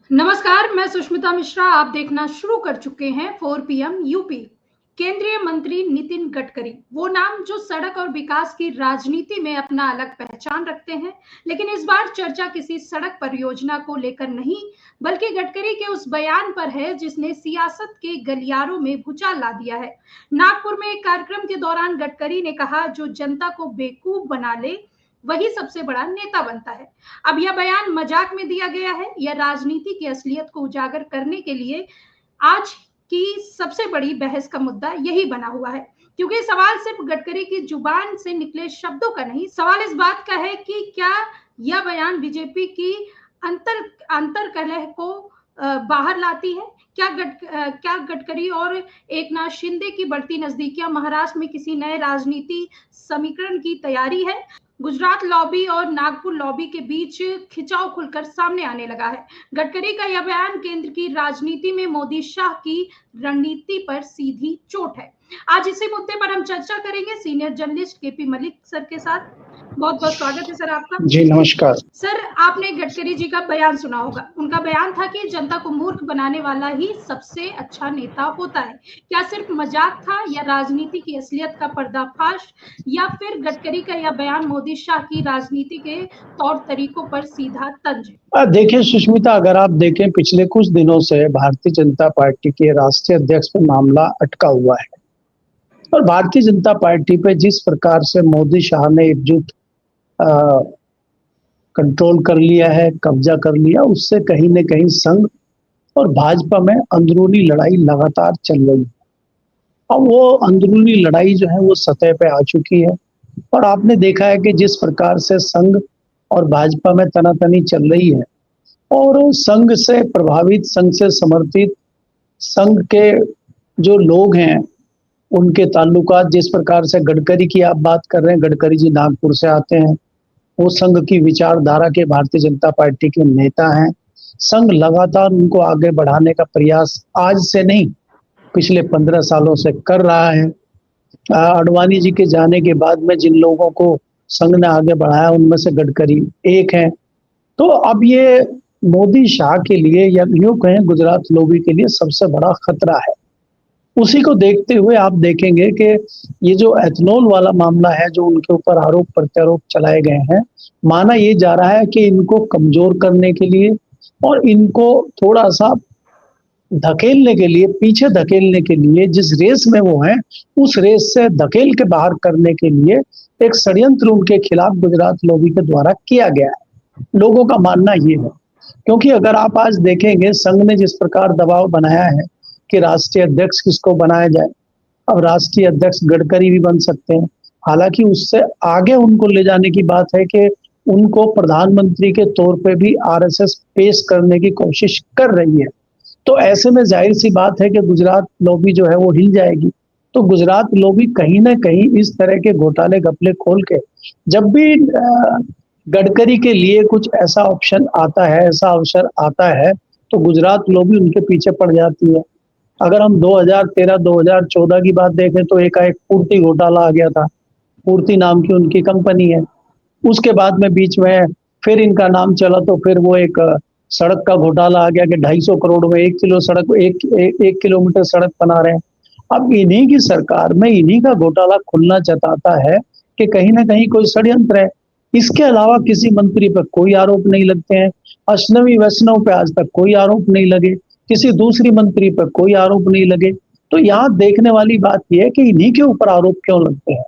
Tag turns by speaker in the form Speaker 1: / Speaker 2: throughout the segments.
Speaker 1: नमस्कार, मैं सुष्मिता मिश्रा। आप देखना शुरू कर चुके हैं 4 पीएम यूपी। केंद्रीय मंत्री नितिन गडकरी, वो नाम जो सड़क और विकास की राजनीति में अपना अलग पहचान रखते हैं, लेकिन इस बार चर्चा किसी सड़क परियोजना को लेकर नहीं, बल्कि गडकरी के उस बयान पर है जिसने सियासत के गलियारों में भूचाल ला दिया है। नागपुर में एक कार्यक्रम के दौरान गडकरी ने कहा, जो जनता को बेवकूफ बना ले वही सबसे बड़ा नेता बनता है। अब यह बयान मजाक में दिया गया है या राजनीति की असलियत को उजागर करने के लिए आज की सबसे बड़ी बहस का मुद्दा यही बना हुआ है। क्योंकि सवाल सिर्फ गडकरी की जुबान से निकले शब्दों का नहीं, सवाल इस बात का है कि क्या यह बयान बीजेपी की अंतर कलह को बाहर लाती है। क्या गडकरी और एकनाथ शिंदे की बढ़ती नजदीकियां महाराष्ट्र में किसी नए राजनीति समीकरण की तैयारी है। गुजरात लॉबी और नागपुर लॉबी के बीच खिंचाव खुलकर सामने आने लगा है। गडकरी का यह बयान केंद्र की राजनीति में मोदी शाह की रणनीति पर सीधी चोट है। आज इसी मुद्दे पर हम चर्चा करेंगे senior journalist KP Malik sir के साथ। बहुत बहुत स्वागत है सर आपका।
Speaker 2: जी नमस्कार।
Speaker 1: सर, आपने गडकरी जी का बयान सुना होगा। उनका बयान था कि जनता को मूर्ख बनाने वाला ही सबसे अच्छा नेता होता है। क्या सिर्फ मजाक था या राजनीति की असलियत का पर्दाफाश, या फिर गडकरी का यह बयान मोदी शाह की राजनीति के तौर तरीकों पर सीधा तंज है?
Speaker 2: देखिए सुष्मिता, अगर आप देखें पिछले कुछ दिनों से भारतीय जनता पार्टी के राष्ट्रीय अध्यक्ष पर मामला अटका हुआ है और भारतीय जनता पार्टी पे जिस प्रकार से मोदी शाह ने एकजुट कंट्रोल कर लिया है, कब्जा कर लिया, उससे कहीं न कहीं संघ और भाजपा में अंदरूनी लड़ाई लगातार चल रही है। अब वो अंदरूनी लड़ाई जो है वो सतह पे आ चुकी है और आपने देखा है कि जिस प्रकार से संघ और भाजपा में तनातनी चल रही है और संघ से प्रभावित, संघ से समर्थित, संघ के जो लोग हैं उनके ताल्लुकात, जिस प्रकार से गडकरी की आप बात कर रहे हैं, गडकरी जी नागपुर से आते हैं, वो संघ की विचारधारा के भारतीय जनता पार्टी के नेता हैं। संघ लगातार उनको आगे बढ़ाने का प्रयास आज से नहीं, पिछले 15 सालों से कर रहा है। आडवाणी जी के जाने के बाद में जिन लोगों को संघ ने आगे बढ़ाया उनमें से गडकरी एक है। तो अब ये मोदी शाह के लिए या यूं कहें गुजरात लॉबी के लिए सबसे बड़ा खतरा है। उसी को देखते हुए आप देखेंगे कि ये जो एथनॉल वाला मामला है, जो उनके ऊपर आरोप प्रत्यारोप चलाए गए हैं, माना ये जा रहा है कि इनको कमजोर करने के लिए और इनको थोड़ा सा धकेलने के लिए, पीछे धकेलने के लिए, जिस रेस में वो हैं उस रेस से धकेल के बाहर करने के लिए एक षड्यंत्र उनके खिलाफ गुजरात लॉबी के द्वारा किया गया है। लोगों का मानना ये है, क्योंकि अगर आप आज देखेंगे संघ ने जिस प्रकार दबाव बनाया है कि राष्ट्रीय अध्यक्ष किसको बनाया जाए, अब राष्ट्रीय अध्यक्ष गडकरी भी बन सकते हैं। हालांकि उससे आगे उनको ले जाने की बात है कि उनको प्रधानमंत्री के तौर पे भी आरएसएस पेश करने की कोशिश कर रही है। तो ऐसे में जाहिर सी बात है कि गुजरात लॉबी जो है वो हिल जाएगी। तो गुजरात लॉबी कहीं ना कहीं इस तरह के घोटाले घपले खोल के, जब भी गडकरी के लिए कुछ ऐसा ऑप्शन आता है, ऐसा अवसर आता है, तो गुजरात लॉबी उनके पीछे पड़ जाती है। अगर हम 2013-2014 की बात देखें तो एकाएक पूर्ति घोटाला आ गया था। पूर्ति नाम की उनकी कंपनी है। उसके बाद में बीच में फिर इनका नाम चला तो फिर वो एक सड़क का घोटाला आ गया कि 250 करोड़ में 1 किलो सड़क, एक किलोमीटर सड़क बना रहे हैं। अब इन्हीं की सरकार में इन्हीं का घोटाला खुलना जताता है कि कहीं ना कहीं कोई षड्यंत्र है। इसके अलावा किसी मंत्री पर कोई आरोप नहीं लगते हैं। अश्विनी वैष्णव पे आज तक कोई आरोप नहीं लगे, किसी दूसरी मंत्री पर कोई आरोप नहीं लगे। तो यहाँ देखने वाली बात यह है कि इन्हीं के ऊपर आरोप क्यों लगते हैं।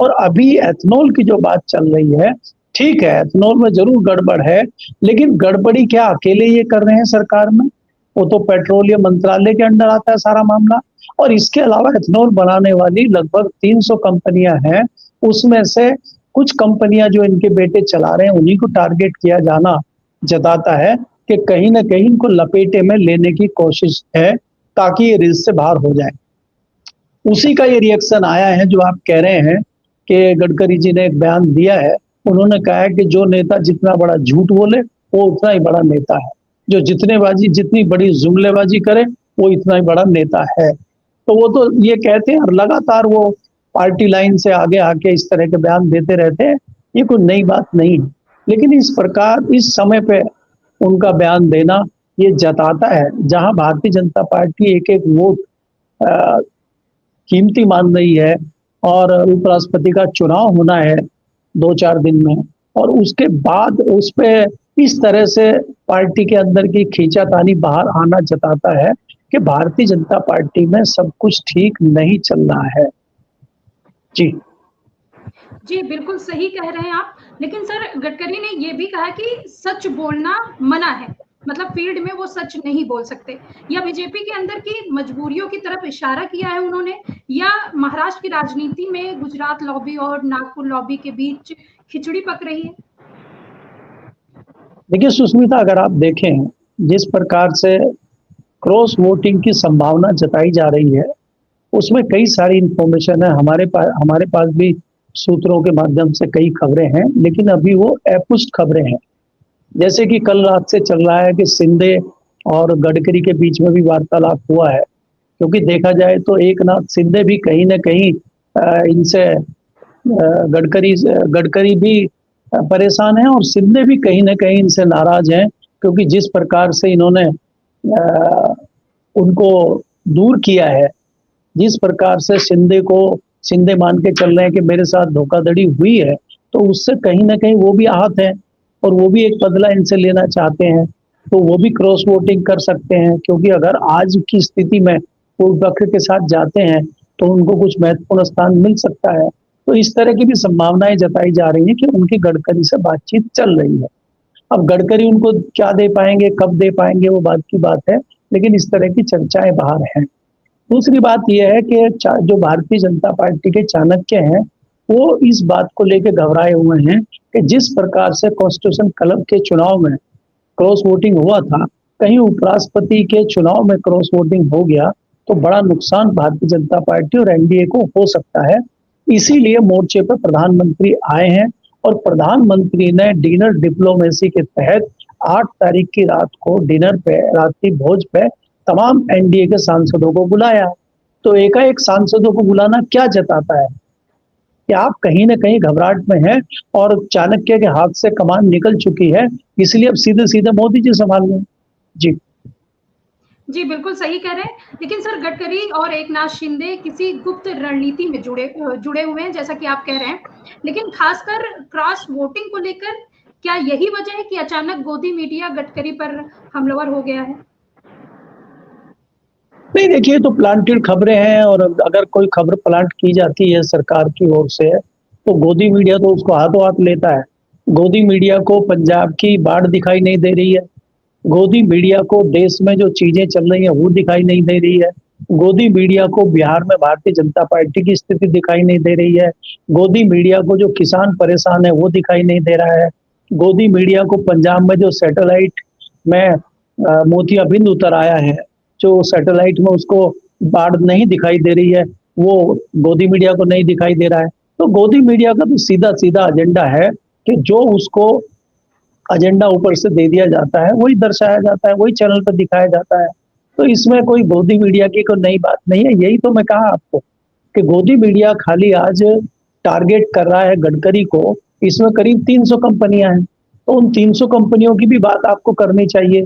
Speaker 2: और अभी एथनॉल की जो बात चल रही है, ठीक है, एथनॉल में जरूर गड़बड़ है, लेकिन गड़बड़ी क्या अकेले ये कर रहे हैं सरकार में? वो तो पेट्रोलियम मंत्रालय के अंडर आता है सारा मामला। और इसके अलावा एथनॉल बनाने वाली लगभग 300 कंपनियां हैं, उसमें से कुछ कंपनियां जो इनके बेटे चला रहे हैं उन्हीं को टारगेट किया जाना जताता है कि कहीं ना कहीं इनको लपेटे में लेने की कोशिश है ताकि ये रेस से बाहर हो जाए। उसी का ये रिएक्शन आया है जो आप कह रहे हैं कि गडकरी जी ने एक बयान दिया है। उन्होंने कहा है कि जो नेता जितना बड़ा झूठ बोले वो उतना ही बड़ा नेता है, जो जितनी बड़ी जुमलेबाजी करे वो इतना ही बड़ा नेता है। तो वो तो ये कहते हैं और लगातार वो पार्टी लाइन से आगे आके इस तरह के बयान देते रहते हैं। ये कोई नई बात नहीं है, लेकिन इस प्रकार इस समय पे उनका बयान देना ये जताता है, जहां भारतीय जनता पार्टी एक एक वोट अ, कीमती मान रही है और उपराष्ट्रपति का चुनाव होना है 2-4 दिन में, और उसके बाद उस पे इस तरह से पार्टी के अंदर की खींचातानी बाहर आना जताता है कि भारतीय जनता पार्टी में सब कुछ ठीक नहीं चल रहा है। जी।
Speaker 1: जी, बिल्कुल सही कह रहे हैं आप। लेकिन सर गडकरी ने ये भी कहा कि सच बोलना मना है, मतलब फील्ड में वो सच नहीं बोल सकते। या बीजेपी के अंदर की मजबूरियों की तरफ इशारा किया है उन्होंने, या महाराष्ट्र की राजनीति में गुजरात लॉबी और नागपुर लॉबी के बीच खिचड़ी पक रही है?
Speaker 2: देखिए सुष्मिता, अगर आप देखें जिस प्रकार से क्रॉस वोटिंग की संभावना जताई जा रही है, उसमें कई सारी इंफॉर्मेशन है। हमारे पास भी सूत्रों के माध्यम से कई खबरें हैं, लेकिन अभी वो अपुष्ट खबरें हैं। जैसे कि कल रात से चल रहा है कि शिंदे और गडकरी के बीच में भी वार्तालाप हुआ है, क्योंकि देखा जाए तो एक नाथ शिंदे भी कहीं ना कहीं इनसे गडकरी भी परेशान है, और शिंदे भी कहीं ना कहीं इनसे नाराज हैं, क्योंकि जिस प्रकार से इन्होंने उनको दूर किया है, जिस प्रकार से शिंदे मान के चल रहे हैं कि मेरे साथ धोखाधड़ी हुई है, तो उससे कहीं ना कहीं वो भी आहत है और वो भी एक बदला इनसे लेना चाहते हैं। तो वो भी क्रॉस वोटिंग कर सकते हैं, क्योंकि अगर आज की स्थिति में वो विपक्ष के साथ जाते हैं तो उनको कुछ महत्वपूर्ण स्थान मिल सकता है। तो इस तरह की भी संभावनाएं जताई जा रही है कि उनकी गडकरी से बातचीत चल रही है। अब गडकरी उनको क्या दे पाएंगे, कब दे पाएंगे, वो बात की बात है, लेकिन इस तरह की चर्चाएं बाहर हैं। दूसरी बात यह है कि जो भारतीय जनता पार्टी के चाणक्य हैं, वो इस बात को लेकर घबराए हुए हैं कि जिस प्रकार से कॉन्स्टिट्यूशन क्लब के चुनाव में क्रॉस वोटिंग हुआ था, कहीं उपराष्ट्रपति के चुनाव में क्रॉस वोटिंग हो गया तो बड़ा नुकसान भारतीय जनता पार्टी और एनडीए को हो सकता है। इसीलिए मोर्चे पर प्रधानमंत्री आए हैं, और प्रधानमंत्री ने डिनर डिप्लोमेसी के तहत 8 तारीख की रात को डिनर पे, रात्रि भोज पे तमाम एनडीए के सांसदों को बुलाया। तो एकाएक सांसदों को बुलाना क्या जताता है कि आप कहीं ना कहीं घबराहट में हैं, और चाणक्य के हाथ से कमान निकल चुकी है, इसलिए अब सीधे सीधे मोदी जी संभाल लें। जी।
Speaker 1: जी, बिल्कुल सही कह रहे हैं। लेकिन सर गडकरी और एकनाथ शिंदे किसी गुप्त रणनीति में जुड़े हुए हैं, जैसा कि आप कह रहे हैं। लेकिन खासकर क्रॉस वोटिंग को लेकर क्या यही वजह है कि अचानक गोदी मीडिया गडकरी पर हमलावर हो गया है?
Speaker 2: नहीं, देखिए तो प्लांटेड खबरें हैं, और अगर कोई खबर प्लांट की जाती है सरकार की ओर से, तो गोदी मीडिया तो उसको हाथों हाथ लेता है। गोदी मीडिया को पंजाब की बाढ़ दिखाई नहीं दे रही है, गोदी मीडिया को देश में जो चीजें चल रही है वो दिखाई नहीं दे रही है, गोदी मीडिया को बिहार में भारतीय जनता पार्टी की स्थिति दिखाई नहीं दे रही है, गोदी मीडिया को जो किसान परेशान है वो दिखाई नहीं दे रहा है, गोदी मीडिया को पंजाब में जो सैटेलाइट में मोतियाबिंद उतर आया है, जो सैटेलाइट में उसको बाढ़ नहीं दिखाई दे रही है, वो गोदी मीडिया को नहीं दिखाई दे रहा है। तो गोदी मीडिया का तो सीधा सीधा एजेंडा है कि जो उसको एजेंडा ऊपर से दे दिया जाता है वही दर्शाया जाता है, वही चैनल पर दिखाया जाता है। तो इसमें कोई गोदी मीडिया की कोई नई बात नहीं है। यही तो मैं कहा आपको कि गोदी मीडिया खाली आज टारगेट कर रहा है गडकरी को। इसमें करीब 300 कंपनियां हैं, तो उन 300 कंपनियों की भी बात आपको करनी चाहिए।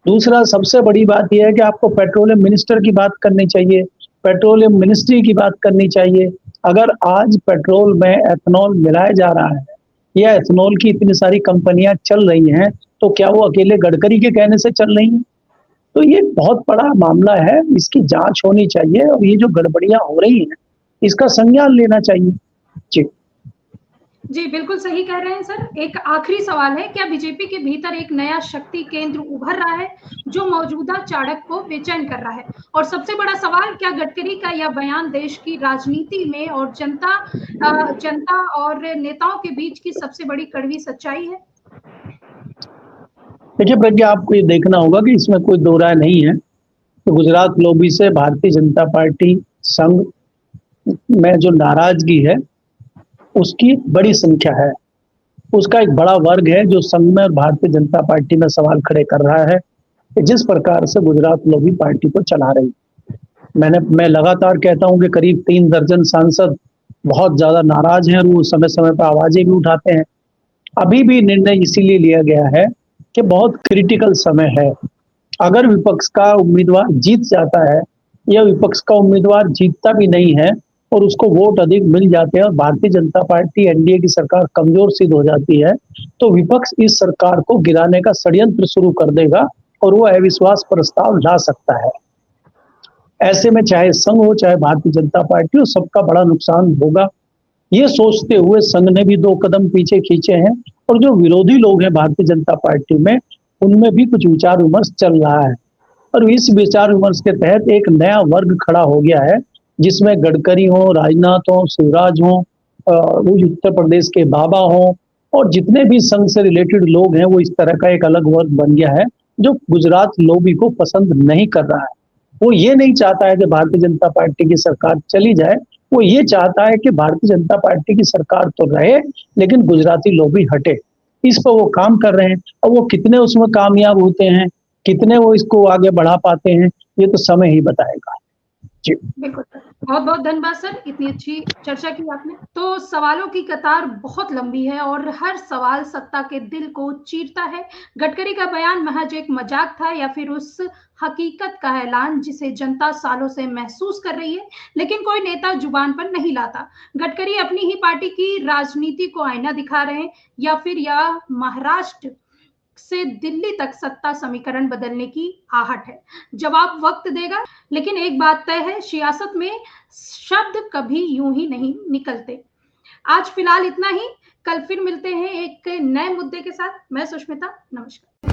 Speaker 2: दूसरा सबसे बड़ी बात यह है कि आपको पेट्रोलियम मिनिस्टर की बात करनी चाहिए, पेट्रोलियम मिनिस्ट्री की बात करनी चाहिए। अगर आज पेट्रोल में एथनॉल मिलाया जा रहा है या एथनॉल की इतनी सारी कंपनियां चल रही हैं, तो क्या वो अकेले गडकरी के कहने से चल रही हैं? तो ये बहुत बड़ा मामला है, इसकी जांच होनी चाहिए, और ये जो गड़बड़ियां हो रही हैं इसका संज्ञान लेना चाहिए। जी।
Speaker 1: जी, बिल्कुल सही कह रहे हैं सर। एक आखिरी सवाल है, क्या बीजेपी के भीतर एक नया शक्ति केंद्र उभर रहा है, जो मौजूदा चाणक्य को बेचैन कर रहा है? और सबसे बड़ा सवाल, क्या गडकरी का यह बयान देश की राजनीति में और जनता और नेताओं के बीच की सबसे बड़ी कड़वी सच्चाई है?
Speaker 2: देखिए प्रज्ञा, आपको ये देखना होगा कि इसमें कोई दो राय नहीं है। तो गुजरात लॉबी से भारतीय जनता पार्टी संघ में जो नाराजगी है उसकी बड़ी संख्या है। उसका एक बड़ा वर्ग है जो संघ में और भारतीय जनता पार्टी में सवाल खड़े कर रहा है कि जिस प्रकार से गुजरात लॉबी पार्टी को चला रही। मैं लगातार कहता हूं कि करीब 3 दर्जन सांसद बहुत ज्यादा नाराज हैं, और वो समय समय पर आवाजें भी उठाते हैं। अभी भी निर्णय इसीलिए लिया गया है कि बहुत क्रिटिकल समय है, अगर विपक्ष का उम्मीदवार जीत जाता है या विपक्ष का उम्मीदवार जीतता भी नहीं है और उसको वोट अधिक मिल जाते हैं और भारतीय जनता पार्टी एनडीए की सरकार कमजोर सिद्ध हो जाती है, तो विपक्ष इस सरकार को गिराने का षड्यंत्र शुरू कर देगा और वो अविश्वास प्रस्ताव ला सकता है। ऐसे में चाहे संघ हो चाहे भारतीय जनता पार्टी हो, सबका बड़ा नुकसान होगा। ये सोचते हुए संघ ने भी 2 कदम पीछे खींचे हैं और जो विरोधी लोग हैं भारतीय जनता पार्टी में, उनमें भी कुछ विचार विमर्श चल रहा है और इस विचार विमर्श के तहत एक नया वर्ग खड़ा हो गया है, जिसमें गडकरी हो, राजनाथ हो, शिवराज हो, उत्तर प्रदेश के बाबा हो और जितने भी संघ से रिलेटेड लोग हैं, वो इस तरह का एक अलग वर्ग बन गया है जो गुजरात लॉबी को पसंद नहीं कर रहा है। वो ये नहीं चाहता है कि भारतीय जनता पार्टी की सरकार चली जाए, वो ये चाहता है कि भारतीय जनता पार्टी की सरकार तो रहे लेकिन गुजराती लॉबी हटे। इस पर वो काम कर रहे हैं और वो कितने उसमें कामयाब होते हैं, कितने वो इसको आगे बढ़ा पाते हैं, ये तो समय ही बताएगा। जी
Speaker 1: बिल्कुल सर, बहुत बहुत धन्यवाद सर, इतनी अच्छी चर्चा की आपने। तो सवालों की कतार बहुत लंबी है और हर सवाल सत्ता के दिल को चीरता है। गडकरी का बयान महज एक मजाक था या फिर उस हकीकत का ऐलान जिसे जनता सालों से महसूस कर रही है, लेकिन कोई नेता जुबान पर नहीं लाता। गडकरी अपनी ही पार्टी की राजनीति को आईना दिखा रहे हैं या फिर यह महाराष्ट्र से दिल्ली तक सत्ता समीकरण बदलने की आहट है। जवाब वक्त देगा, लेकिन एक बात तय है, सियासत में शब्द कभी यूं ही नहीं निकलते। आज फिलहाल इतना ही, कल फिर मिलते हैं एक नए मुद्दे के साथ। मैं सुष्मिता, नमस्कार।